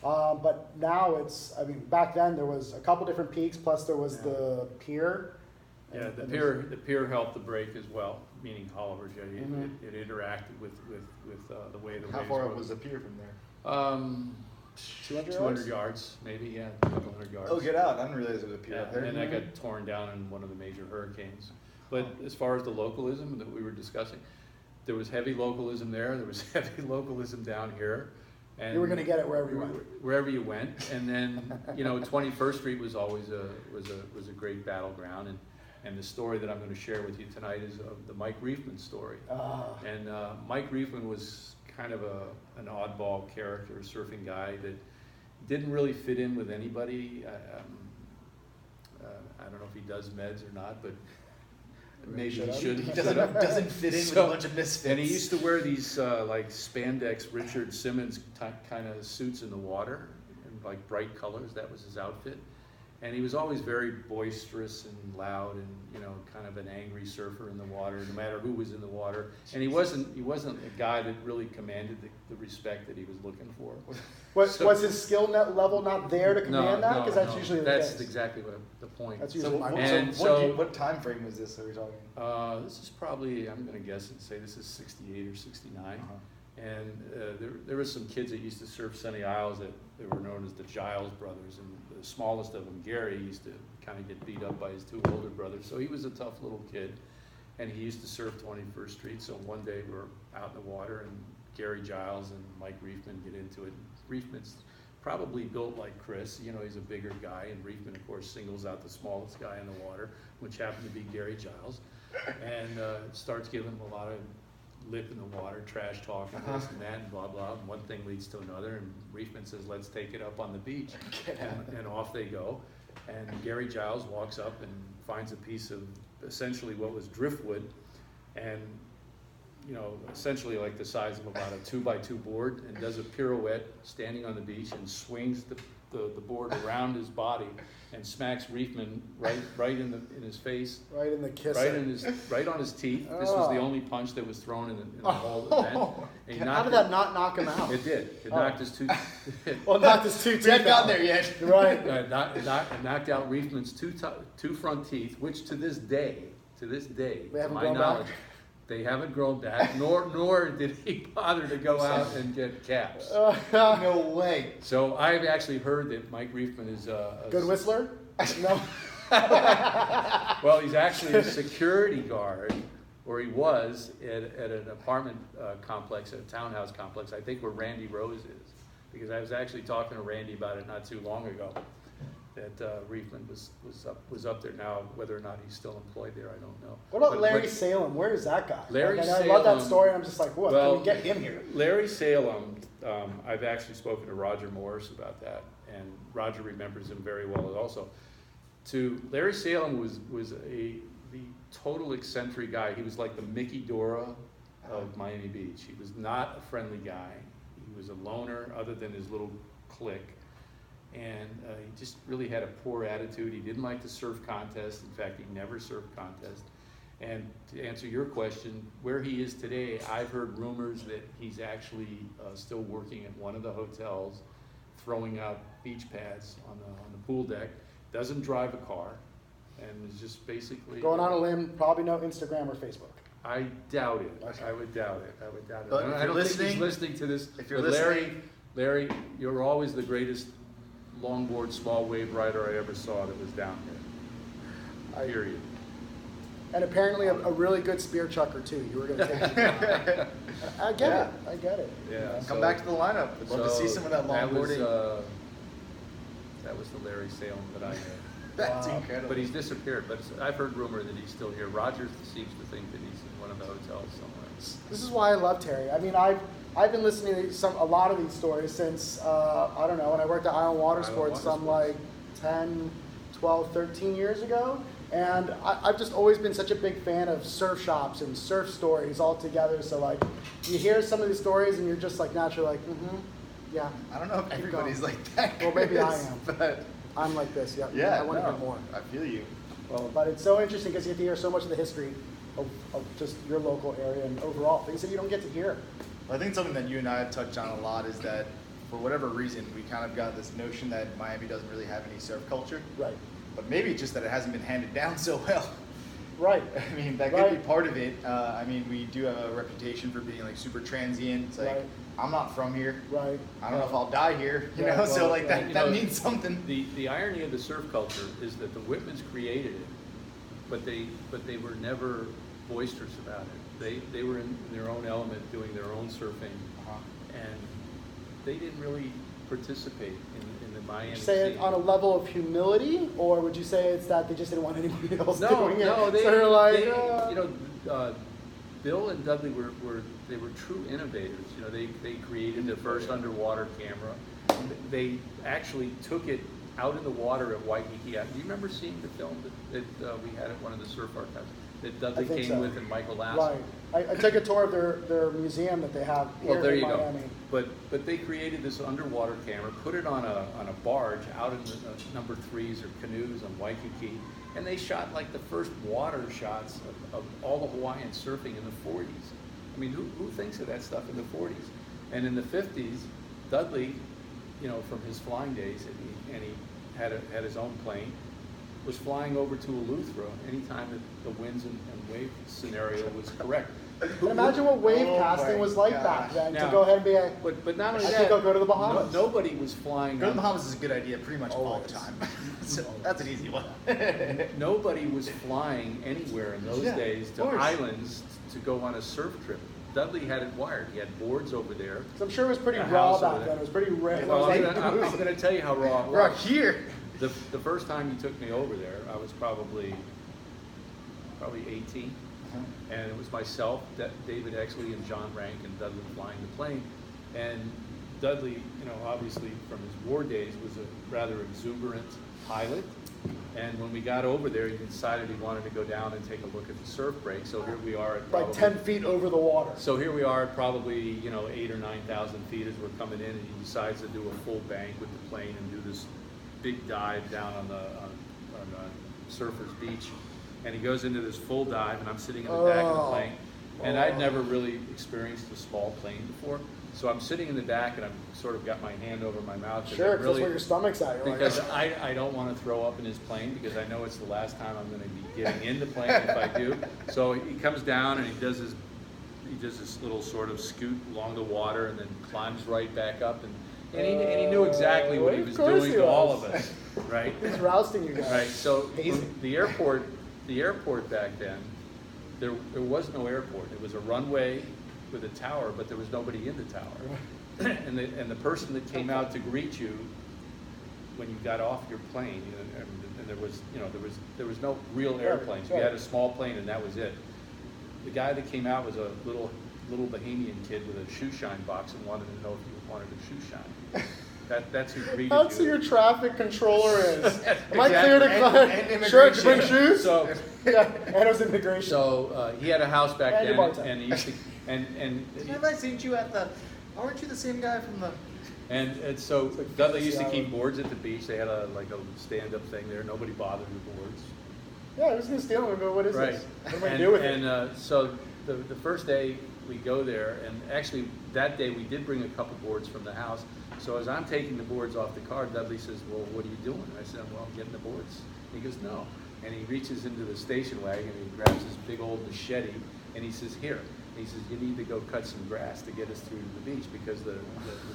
But now I mean, back then there was a couple different peaks, plus there was the pier. Yeah, the And pier helped the break as well, meaning Hollover Jetty. Mhm. It interacted with the way the How waves far were. up was the pier from there? 200 200 yards, maybe, yeah, a couple hundred yards. Oh, get out! I didn't realize it was a pier Yeah, up there. and that got torn down in one of the major hurricanes. But as far as the localism that we were discussing, there was heavy localism there. There was heavy localism down here. And You were going to get it wherever you went. Wherever you went, and then 21st Street was always a great battleground, and the story that I'm going to share with you tonight is of the Mike Rieman story. And Mike Rieman was kind of an oddball character, a surfing guy that didn't really fit in with anybody. I don't know if he does meds or not, but maybe he should. He doesn't fit in with a bunch of misfits. And he used to wear these like spandex Richard Simmons kind of suits in the water, and like bright colors. That was his outfit. And he was always very boisterous and loud, and kind of an angry surfer in the water, no matter who was in the water. And he wasn't a guy that really commanded the respect that he was looking for. Was his skill level not there to command that? Because that's usually the case. That's exactly what the point. That's usually my what time frame was this that we're talking? This is probably, I'm going to guess and say this is 68 or 69. And there were some kids that used to surf Sunny Isles that were known as the Giles brothers, and the smallest of them, Gary, used to kind of get beat up by his two older brothers. So he was a tough little kid, and he used to surf 21st Street. So one day we're out in the water, and Gary Giles and Mike Rieman get into it. Rieman's probably built like Chris. He's a bigger guy, and Rieman, of course, singles out the smallest guy in the water, which happened to be Gary Giles, and starts giving him a lot of lip in the water, trash talking, this and that, and blah, blah, and one thing leads to another, and Rieman says, let's take it up on the beach, and off they go, and Gary Giles walks up and finds a piece of essentially what was driftwood, and essentially like the size of about a 2x2 board, and does a pirouette standing on the beach and swings the board around his body and smacks Rieman right in his face, right in the kiss, right on his teeth. This was the only punch that was thrown in the whole event. And how did that not knock him out? It did. It knocked his tooth. Well, knocked his two teeth. We haven't gotten there yet. Right. It knocked out Rieman's two front teeth, which to this day, to my knowledge, they haven't grown back, nor did he bother to go out and get caps. No way. So I've actually heard that Mike Rieman is a good whistler. No. Well, he's actually a security guard, or he was at an apartment complex, a townhouse complex, I think where Randy Rose is, because I was actually talking to Randy about it not too long ago. That Rieman was up there. Now, whether or not he's still employed there, I don't know. What about Larry Salem? Where is that guy? Larry I Salem, love that story. I'm just like, what? Well, can we get him here? Larry Salem, I've actually spoken to Roger Morris about that, and Roger remembers him very well also. Larry Salem was the total eccentric guy. He was like the Mickey Dora of Miami Beach. He was not a friendly guy. He was a loner, other than his little clique. And he just really had a poor attitude. He didn't like to surf contests. In fact, he never surfed contests. And to answer your question, where he is today, I've heard rumors that he's actually still working at one of the hotels, throwing out beach pads on the pool deck. Doesn't drive a car, and is just basically going on a limb. Probably no Instagram or Facebook. I doubt it. Okay. I would doubt it. But I don't think he's listening to this. If you're listening, Larry, you're always the greatest longboard small wave rider I ever saw that was down here. Period. And apparently a really good spear chucker too. You were going to take I get it. Yeah. Come back to the lineup. I'd love to see some of that longboarding. That was the Larry Salem that I had. That's incredible. But he's disappeared. But I've heard rumor that he's still here. Rogers seems to think that he's in one of the hotels somewhere. This is why I love Terry. I mean, I've been listening to a lot of these stories since, I don't know, when I worked at Island Water Sports like 10, 12, 13 years ago. And I've just always been such a big fan of surf shops and surf stories all together. So like, you hear some of these stories and you're just like naturally like, yeah. I don't know if everybody's like that. Well, maybe I am. But I'm like this, yeah. Yeah, I want to hear more. I feel you. Well, but it's so interesting because you get to hear so much of the history of just your local area and overall things that you don't get to hear. Well, I think something that you and I have touched on a lot is that for whatever reason, we kind of got this notion that Miami doesn't really have any surf culture. Right. But maybe it's just that it hasn't been handed down so well. Right. I mean, that could be part of it. I mean, we do have a reputation for being like super transient. It's like I'm not from here. Right. I don't know if I'll die here, you Yeah, know, so well, like that, you that know, means something. The irony of the surf culture is that the Whitmans created it, but they were never boisterous about it. They were in their own element doing their own surfing, and they didn't really participate in the Miami Would you say it scene. on a level of humility, or would you say it's that they just didn't want anybody else doing it? No, So they're like, Bill and Dudley were true innovators. You know, they created the first underwater camera. They actually took it out in the water at Waikiki. Do you remember seeing the film that we had at one of the surf archives that Dudley I think came so. with and Michael Lass? right. I took a tour of their museum that they have here Well, there in you Miami. go. But they created this underwater camera, put it on a barge out in the number 3s or canoes on Waikiki, and they shot like the first water shots of all the Hawaiian surfing in the 40s. I mean, who thinks of that stuff in the 40s? And in the 50s, Dudley, you know, from his flying days, and he had his own plane, was flying over to Eleuthera anytime that the winds and wave scenario was correct. And imagine what wave Oh casting my was like gosh. back then, Now- to go ahead and be a, But not only I that, think I'll go to the Bahamas. nobody was flying. Go to the Bahamas is a good idea pretty much all the Always. time. So that's an easy one. Nobody was flying anywhere in those Yeah, days of to course. islands to go on a surf trip. Dudley had it wired. He had boards over there. 'cause I'm sure it was pretty A raw house over back there. then. It was pretty rare. It Well, was I'm like- gonna tell you how raw it We're out was. here. The first time you took me over there, I was probably 18. And it was myself, David Exley, and John Rank, and Dudley flying the plane. And Dudley, you know, obviously from his war days, was a rather exuberant pilot. And when we got over there, he decided he wanted to go down and take a look at the surf break. So here we are at like 10 feet over the water. So here we are at probably, you know, 8,000 or 9,000 feet as we're coming in, and he decides to do a full bank with the plane and do this big dive down on Surfers Beach. And he goes into this full dive, and I'm sitting in the back of the Oh. plane. And I'd never really experienced a small plane before. So I'm sitting in the back, and I've sort of got my hand over my mouth. 'Cause Sure, I 'cause that's really- where your stomach's at. You're like, because I don't want to throw up in his plane, because I know it's the last time I'm going to be getting in the plane if I do. So he comes down and he does this little sort of scoot along the water and then climbs right back up, and he knew exactly what he Of was course doing he to all was. of us, right? he's rousting you guys. Right. So Easy. the airport back then, there was no airport. It was a runway with a tower, but there was nobody in the tower. And the person that came out to greet you when you got off your plane, you know, and there was no real airplanes. We had a small plane, and that was it. The guy that came out was a little Bahamian kid with a shoe shine box and wanted to know if you wanted a shoe shine. That's who greeted That's who you. your traffic controller is. Am I Exactly. clear to And Sure, did you bring immigration. shoes? So Yeah, and it was immigration. So he had a house back And your then, bartender. and he used to, and Have I seen you at the? Aren't you the same guy from the? and so like Dudley used to Seattle. keep boards at the beach. They had a stand-up thing there. Nobody bothered with boards. Yeah, I was gonna steal them, but what is Right. this? What am I gonna do with it? And so the first day we go there, and actually that day we did bring a couple boards from the house. So as I'm taking the boards off the car, Dudley says, "Well, what are you doing?" I said, "Well, I'm getting the boards." He goes, "No." And he reaches into the station wagon and he grabs his big old machete and he says, "Here." He says, "You need to go cut some grass to get us through to the beach, because the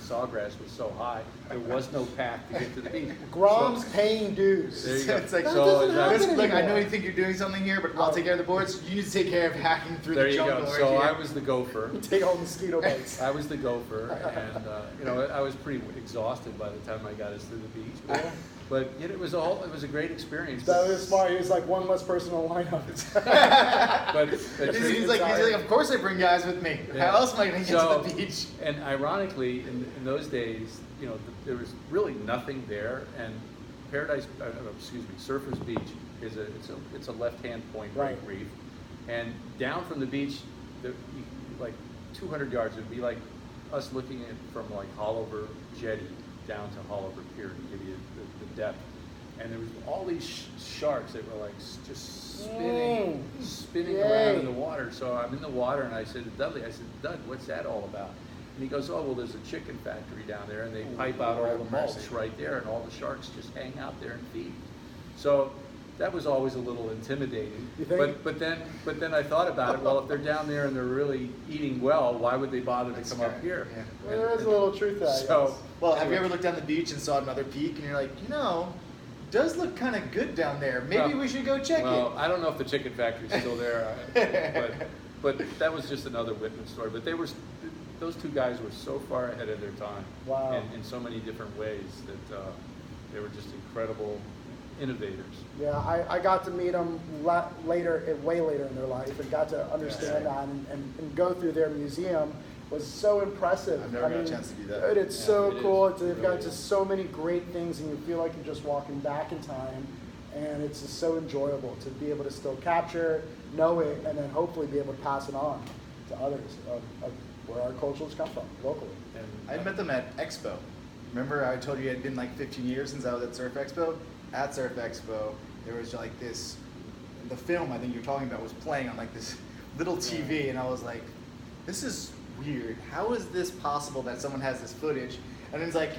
sawgrass was so high, there was no path to get to the beach." Grom's So- paying dues. There you go. It's like, That so doesn't as I was- happen Look, I know anymore. you think you're doing something here, but I'll take care of the boards. You need to take care of hacking through there the you jungle. go. right So here. I was the gopher. Take all mosquito bites. I was the gopher, and I was pretty exhausted by the time I got us through the beach. But it was a great experience. That was smart. He was like one less person in the lineup. But He's like, of course I bring guys with me. Yeah. How else am I going to get So- to the beach? And ironically, in those days, there was really nothing there, and Surfers Beach it's a left-hand point break Right. reef, and down from the beach, like 200 yards, it would be like us looking at from like Hollover Jetty down to Hollover Pier to give you the depth. And there was all these sharks that were like just spinning Yay. around in the water. So I'm in the water, and I said to Dudley, "Doug, what's that all about?" And he goes, "Oh, well, there's a chicken factory down there, and they pipe out all the mulch right there, and all the sharks just hang out there and feed." So that was always a little intimidating. You think? But then I thought about it, well, if they're down there and they're really eating well, why would they bother to come up here? Yeah. Well, there is a little truth to that, So, yes. Well, have you ever looked down the beach and saw another peak and you're like, you know, it does look kind of good down there. Maybe we should go check well, it. I don't know if the chicken factory's still there, but that was just another Whitman story. But those two guys were so far ahead of their time. Wow. In so many different ways that they were just incredible innovators. Yeah, I got to meet them later, way later in their life, and got to understand that and go through their museum was so impressive. I've never got a chance to do that. Dude, it's Yeah, so it cool. is. They've It got really just is. so many great things, and you feel like you're just walking back in time. And it's just so enjoyable to be able to still capture, know it, and then hopefully be able to pass it on to others of where our cultures come from locally. And I met them at Expo. Remember I told you it had been like 15 years since I was at Surf Expo? At Surf Expo, there was like this, the film I think you're talking about was playing on like this little TV, and I was like, this is weird. How is this possible that someone has this footage? And it's like,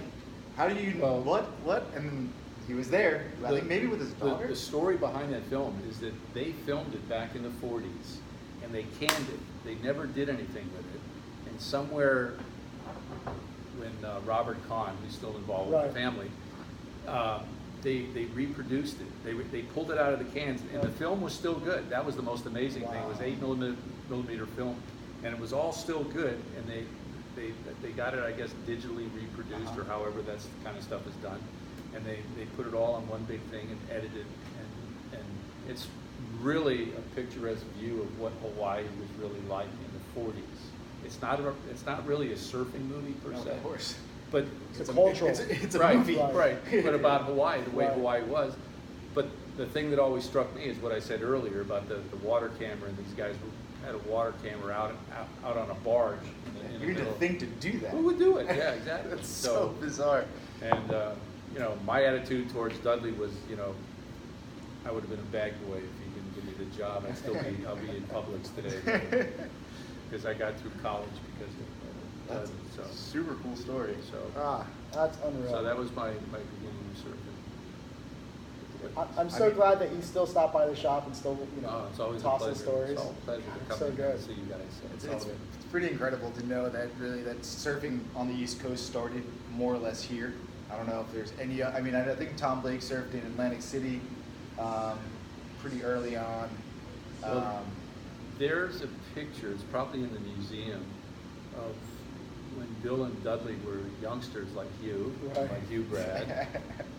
how do you, Well, what? And then he was there, I think maybe with his daughter. The story behind that film is that they filmed it back in the 40s, and they canned it. They never did anything with it. And somewhere, when Robert Kahn, who's still involved with Right. the family, they reproduced it. They pulled it out of the cans, and the film was still good. That was the most amazing thing. It was 8mm film, and it was all still good. And they got it, I guess, digitally reproduced, or however that kind of stuff is done. And they put it all on one big thing and edited, and it's really a picturesque view of what Hawaii was really like in the 40s. It's not really a surfing movie per No, se. of course. But It's a cultural. It's a right, movie. right. But about Hawaii, the way Right. Hawaii was. But the thing that always struck me is what I said earlier about the water camera, and these guys had a water camera out on a barge. In the You need to middle. think to do that. Who would do it? Yeah, exactly. That's so bizarre. And you know, my attitude towards Dudley was, you know, I would have been a bag boy if he didn't give me the job. I'll be in Publix today because I got through college because of That's so a super cool story. Ah, that's unreal. so that was my beginning surfing. I'm so I mean- glad that you still stop by the shop and still, you know, Oh, it's always a toss pleasure. the stories. It's all a pleasure to come So in good. and see you guys. So It's, all it's, good. it's pretty incredible to know that really that surfing on the East Coast started more or less here. I don't know if there's any. I mean, I think Tom Blake surfed in Atlantic City pretty early on. Well, there's a picture, it's probably in the museum, of when Bill and Dudley were youngsters like you, Right. like you, Brad,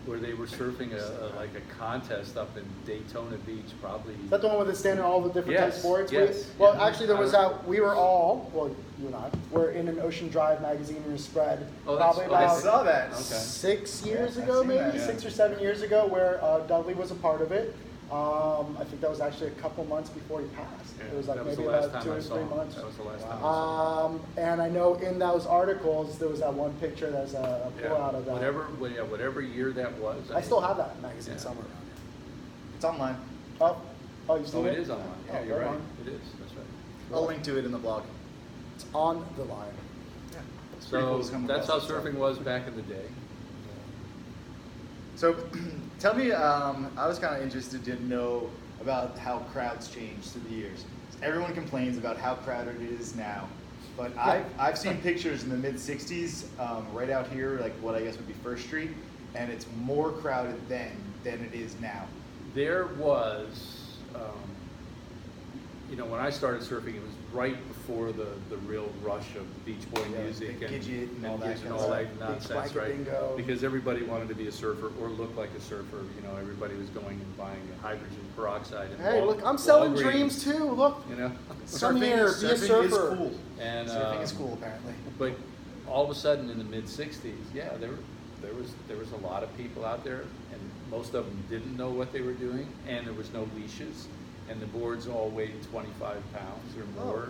where they were surfing like a contest up in Daytona Beach, probably. Is that the one with it standing all the different types of Yes, sports? yes, Well, yeah. actually, there was that. We were all, well, you and I, were in an Ocean Drive magazine and spread Oh, that's- probably oh, I about saw that. Okay. 6 years Yeah, I've ago, seen maybe that, yeah. 6 or 7 years ago, where Dudley was a part of it. I think that was actually a couple months before he passed. Yeah, It was like that was maybe the last about time 2 I or saw 3 him. months. That was the last time I saw him. And I know in those articles there was that one picture that's a pullout of that. Whatever year that was. I still have that magazine Yeah. somewhere around here. It's online. Oh, you've seen Oh, it? it is online. Yeah, Oh, you're right right. on. It is, that's right. I'll link to it in the blog. It's on the line. Yeah. It's pretty cool So to come that's how across that surfing stuff. was back in the day. So, tell me, I was kind of interested to know about how crowds changed through the years. Everyone complains about how crowded it is now, but I've seen pictures in the mid '60s, right out here, like what I guess would be First Street, and it's more crowded then than it is now. There was, you know, when I started surfing, it was right before the real rush of Beach Boy Yeah, music the and Gidget and all that Gidget kind and of all stuff. that nonsense, blanket right? bingo. Because everybody wanted to be a surfer or look like a surfer. You know, everybody was going and buying hydrogen peroxide. And Hey, look, I'm selling Walgreens, dreams too. Look, You know, Come here, be a surfing surfer. is cool. and Surfing is cool, apparently. But all of a sudden, in the mid '60s, yeah, there was a lot of people out there, and most of them didn't know what they were doing, and there was no leashes, and the boards all weighed 25 pounds or more.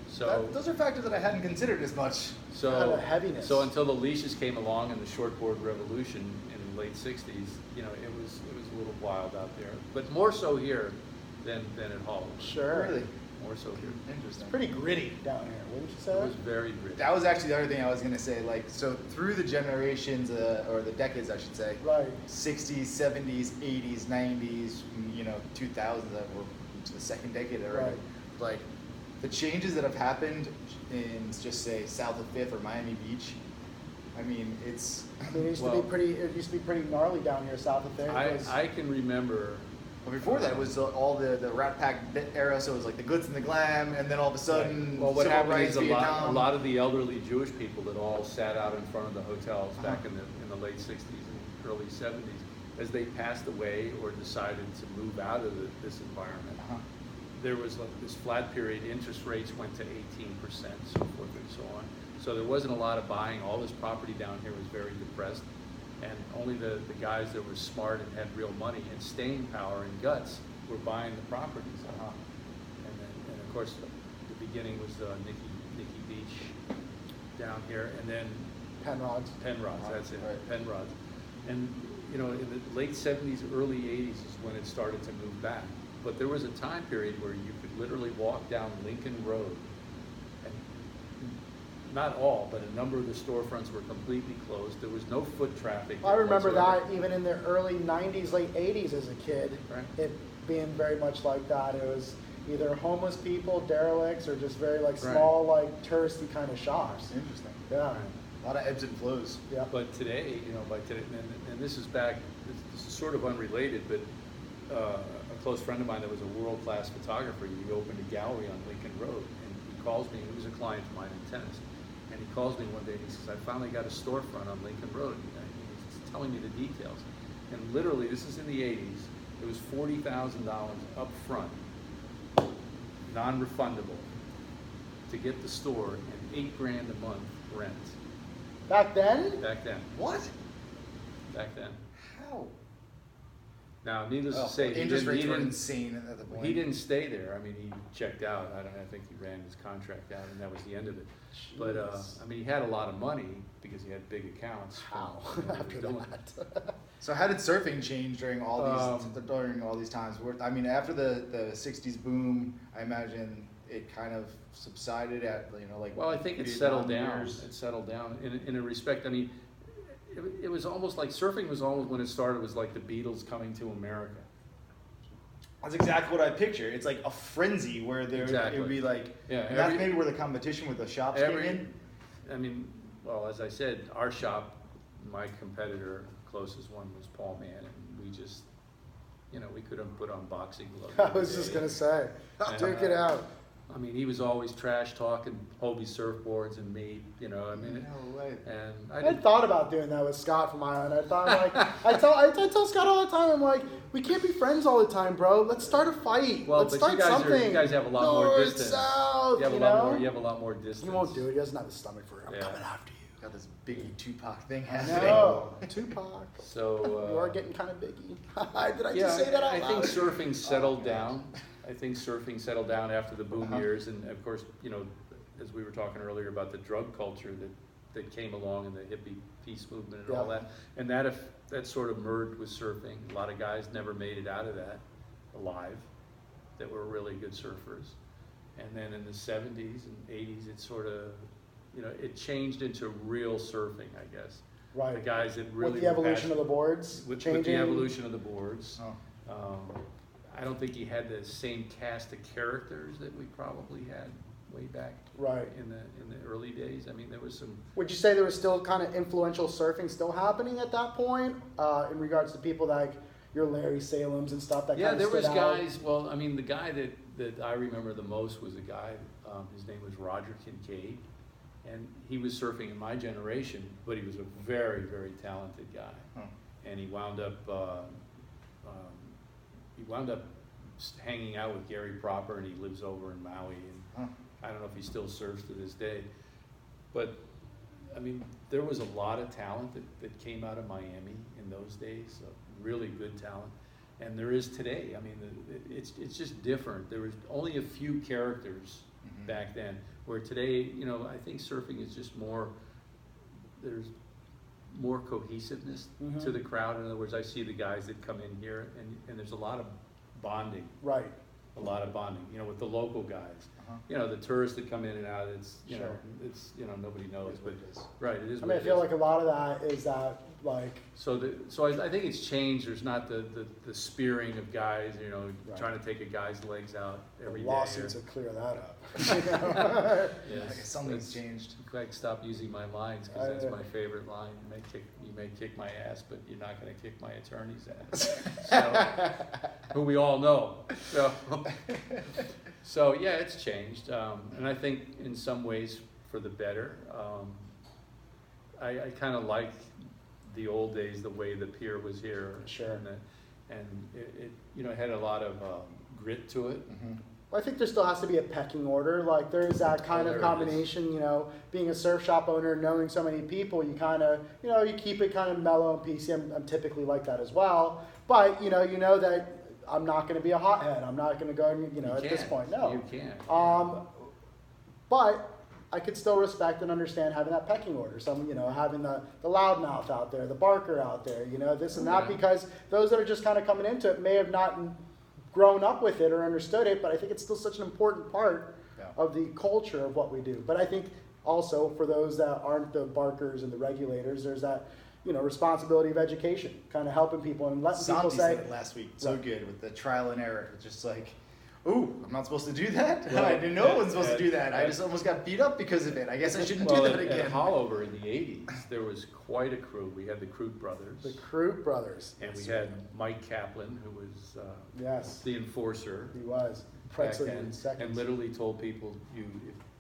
So Those are factors that I hadn't considered as much. Kind of heaviness. So until the leashes came along and the shortboard revolution in the late '60s, you know, it was a little wild out there, but more so here than at Hollywood. sure. Really? more so here. Interesting. Pretty gritty down here, wouldn't you say? It was very gritty. That was actually the other thing I was gonna say. Like, so through the generations, or the decades, I should say. Right. 60s, 70s, 80s, 90s, 2000s. That we're into the second decade already. Right. Like, the changes that have happened in just say south of Fifth or Miami Beach. I mean, it's. I mean, it used to be pretty gnarly down here south of there. I can remember. Well, before that, it was all the Rat Pack era, so it was like the glitz and the glam, and then all of a sudden, Well, what civil happened rights, is a Vietnam. lot of the elderly Jewish people that all sat out in front of the hotels back in the late 60s and early 70s, as they passed away or decided to move out of this environment, there was like this flat period. Interest rates went to 18%, so forth and so on. So there wasn't a lot of buying. All this property down here was very depressed. And only the guys that were smart and had real money and staying power and guts were buying the properties. And of course, the beginning was Nikki Beach down here, and then Penrod's. That's it, Right. Penrod's. And in the late 70s, early 80s is when it started to move back. But there was a time period where you could literally walk down Lincoln Road, and not all, but a number of the storefronts were completely closed. There was no foot traffic. I remember whatsoever. that even in the early 90s, late 80s as a kid, Right. it being very much like that. It was either homeless people, derelicts, or just very like small, like touristy kind of shops. Interesting. Yeah. Right. A lot of ebbs and flows. Yeah. But today, and this is back, this is sort of unrelated, but a close friend of mine that was a world-class photographer, he opened a gallery on Lincoln Road, and he calls me, he was a client of mine in tennis, and he calls me one day and he says, I finally got a storefront on Lincoln Road. And he's telling me the details. And literally, this is in the 80s, it was $40,000 up front, non-refundable, to get the store and $8 grand a month rent. Back then? Back then. What? Back then. How? Now, needless to say, interest rates were insane at the point. he didn't stay there. I mean, he checked out. I think he ran his contract out, and that was the end of it. But I mean, he had a lot of money because he had big accounts. How? from what he After was doing. that. So how did surfing change during all these times? I mean, after the '60s boom, I imagine it kind of subsided at like. Well, I think it settled down. It settled down in a respect. I mean, it was almost like surfing was almost when it started was like the Beatles coming to America. That's exactly what I picture. It's like a frenzy where it would be like, and that's maybe where the competition with the shops came in. I mean, well, as I said, our shop, my competitor, closest one was Paul Mann, and we just, we couldn't put on boxing gloves. I was just gonna say, duke it out. I mean, he was always trash talking Hobie surfboards and me, I mean. No way. And I thought about doing that with Scott from Island. I thought I tell Scott all the time. I'm like, we can't be friends all the time, bro. Let's start a fight. Well, Let's but start you guys something. you guys have a lot more North, distance. South, you have a lot more distance. He won't do it. He doesn't have the stomach for it. I'm Yeah. coming after you. Got this Biggie Tupac thing I happening. know. Tupac. So You are getting kind of biggie. Did I yeah, just say that out I loud? think surfing settled God. down. I think surfing settled down after the boom years, and of course, as we were talking earlier about the drug culture that came along and the hippie peace movement and all that, and that sort of merged with surfing. A lot of guys never made it out of that alive that were really good surfers. And then in the 70s and 80s, it sort of, it changed into real surfing, I guess. Right. The guys that really with the evolution of the boards with changing. the evolution of the boards. Oh. I don't think he had the same cast of characters that we probably had way back Right. in the early days. I mean, there was some. Would you say there was still kind of influential surfing still happening at that point, in regards to people like your Larry Salems and stuff that Yeah, kind of there was stood out? guys. Well, I mean, the guy that I remember the most was a guy. His name was Roger Kincaid, and he was surfing in my generation, but he was a very, very talented guy, and he wound up. He wound up hanging out with Gary Proper, and he lives over in Maui, and I don't know if he still surfs to this day. But, I mean, there was a lot of talent that came out of Miami in those days, really good talent. And there is today. I mean, it's just different. There was only a few characters back then, where today, I think surfing is just more, there's more cohesiveness to the crowd. In other words, I see the guys that come in here, and there's a lot of bonding. Right. a lot of bonding, you know, with the local guys. Uh-huh. You know, the tourists that come in and out, it's, you know, Sure. it's, you know, nobody knows, Is what but, it is. right, it is I what mean, I it feel is. like a lot of that is that, like, So I think it's changed, there's not the spearing of guys, you know, Right. trying to take a guy's legs out every day. lawsuits or- would clear that up. Yes, I guess something's that's- changed. Greg, stop using my lines, because that's I- my favorite line. You may kick my ass, but you're not gonna kick my attorney's ass. So, who we all know, so yeah, it's changed, and I think in some ways for the better. I kinda like the old days, the way the pier was here. Sure. And it, you know, it had a lot of grit to it. Mhm. Well, I think there still has to be a pecking order. Like there's that kind Oh, of there it is. combination, you know, being a surf shop owner, knowing so many people, you kind of, you know, you keep it kind of mellow and PC. I'm typically like that as well. But you know that I'm not going to be a hothead. I'm not going to go, you know, You at this can't. point, no. You can't. But I could still respect and understand having that pecking order. Some, you know, having the loudmouth out there, the barker out there, you know, this and that, Yeah. because those that are just kind of coming into it may have not grown up with it or understood it, but I think it's still such an important part Yeah. of the culture of what we do. But I think also for those that aren't the barkers and the regulators, there's that, you know, responsibility of education, kind of helping people and letting people Santi say, said it last week so Right. good with the trial and error. It's just like, ooh, I'm not supposed to do that? Well, I didn't know I wasn't supposed to do at- that. I just almost got beat up because of it. I guess I shouldn't Well, do that at again. Hollover in the 80s, there was quite a crew. We had the Crute brothers, the Crute brothers. and we had Mike Kaplan, who was Yes, the enforcer he was. back Pretzel then, in seconds. and literally told people,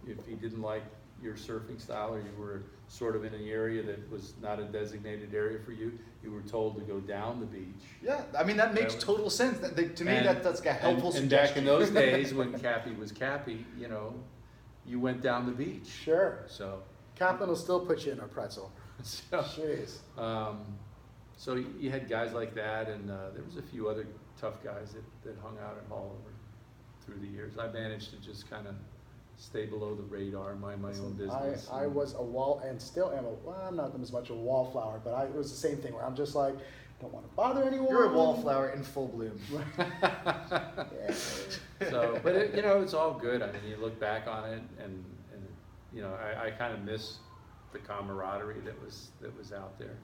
if you didn't like your surfing style, or you were sort of in an area that was not a designated area for you, you were told to go down the beach. Yeah, I mean, that makes That was- total sense. To me, And- that's a helpful and back suggestion. in those days, when Cappy was Cappy, you know, you went down the beach. Sure. So, Kaplan will still put you in a pretzel. so, Jeez. so you had guys like that, and there was a few other tough guys that hung out at Hollover through the years. I managed to just kind of stay below the radar, mind my own business. I was a wall, and still am well, I'm not as much a wallflower, but it was the same thing where I'm just like, don't want to bother anyone. You're a wallflower in full bloom. Yeah. So, but it, you know, it's all good. I mean, you look back on it, and you know, I kind of miss the camaraderie that was out there,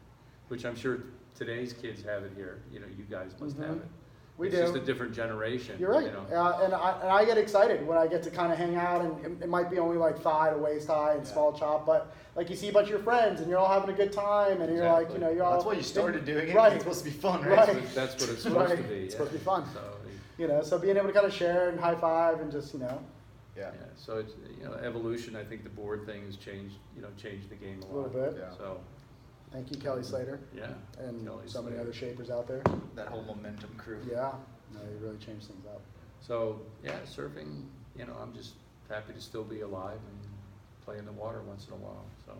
which I'm sure today's kids have it here. You know, you guys must have it. We It's do. just a different generation. You're right. You know? And I get excited when I get to kind of hang out, and it might be only like thigh to waist high and Yeah. small chop, but like you see a bunch of your friends and you're all having a good time, and you're like, you know, you're all. That's why you started doing it. Right. It's supposed to be fun, Right. right? That's what it's supposed to Right. be. It's yeah. supposed to be fun. So, You know, so being able to kind of share and high five and just, you know, Yeah. yeah. So it's, you know, evolution. I think the board thing has changed. You know, changed the game a a little lot. bit. Yeah. So Thank you, Kelly Slater, yeah. and Kelly so many Slater. other shapers out there. That whole momentum crew. Yeah, no, you really changed things up. So yeah, surfing. You know, I'm just happy to still be alive and play in the water once in a while. So.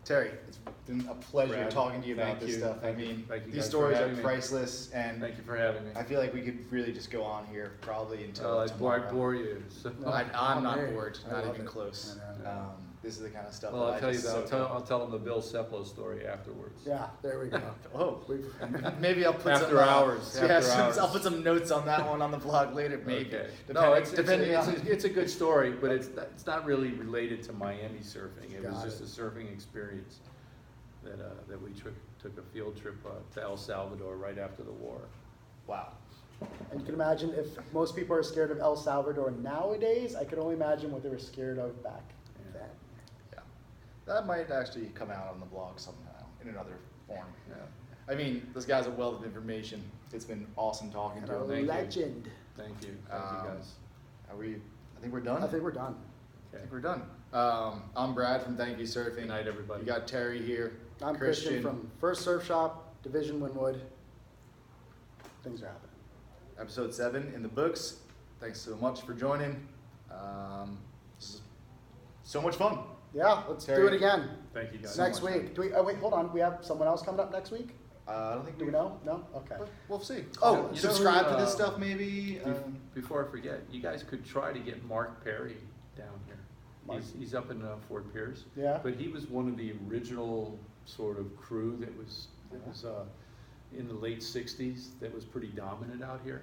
Terry, it's been a pleasure Brad, talking to you about thank this you. stuff. Thank I you. mean, Thank you these guys for stories are having me. priceless, and Thank you for having me. I feel like we could really just go on here probably until I tomorrow. bore you. So. No. I'm not Hey, bored, I not love even it. close. I know. This is the kind of stuff Well, that I'll I tell you just that. soak up. I'll tell them the Bill Seplow story afterwards. Yeah, there we go. Oh, We've, maybe I'll put After some hours, yeah, after some- hours. I'll put some notes on that one on the blog later, maybe. Okay. Depending, No, it's depending on. a good story, but it's not really related to Miami surfing. It was Got just it. a surfing experience that we took a field trip to El Salvador right after the war. Wow. and you can imagine if most people are scared of El Salvador nowadays, I could only imagine what they were scared of back Yeah. then. Yeah, that might actually come out on the blog somehow in another form. Yeah. I mean, this guy's a wealth of information. It's been awesome talking And to a him. Thank you. legend. Thank you. Thank Um, you guys. Are we? I think we're done. I think we're done. I think we're done. I'm Brad from Thank You Surfing. Good night, everybody. You got Terry here. I'm Christian from First Surf Shop, Division Wynwood. Things are happening. Episode 7 in the books. Thanks so much for joining. This is so much fun. Yeah, let's do Terry. it again. Thank you guys. Next much week. Do we? Oh wait, hold on. We have someone else coming up next week. I don't think Do we know? No. Okay. We'll see. You Oh, know- subscribe to this uh, stuff maybe. Before I forget, you guys could try to get Mark Perry down here. Mark. He's up in Fort Pierce. Yeah. But he was one of the original sort of crew that was in the late '60s that was pretty dominant out here.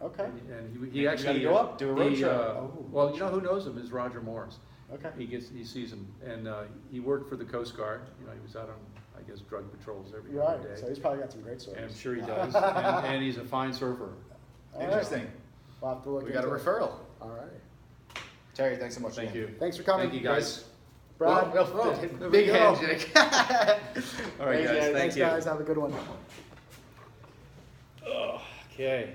Okay. And he You actually. gotta go up, do a road show. Oh, Well, you know who knows him is Roger Morris. Okay. He sees him, and he worked for the Coast Guard. You know, he was out on, I guess, drug patrols every Right. day. So he's probably got some great stories. And I'm sure he does. And he's a fine surfer. All right. Interesting. We'll have to look We got a into it. referral. All right. Terry, thanks so much. Thank again. you. Thanks for coming. Thank you, guys. Brad. Well, there big we go. handshake. All right, Thanks, guys. Thank Thanks, you. guys. Have a good one. Okay.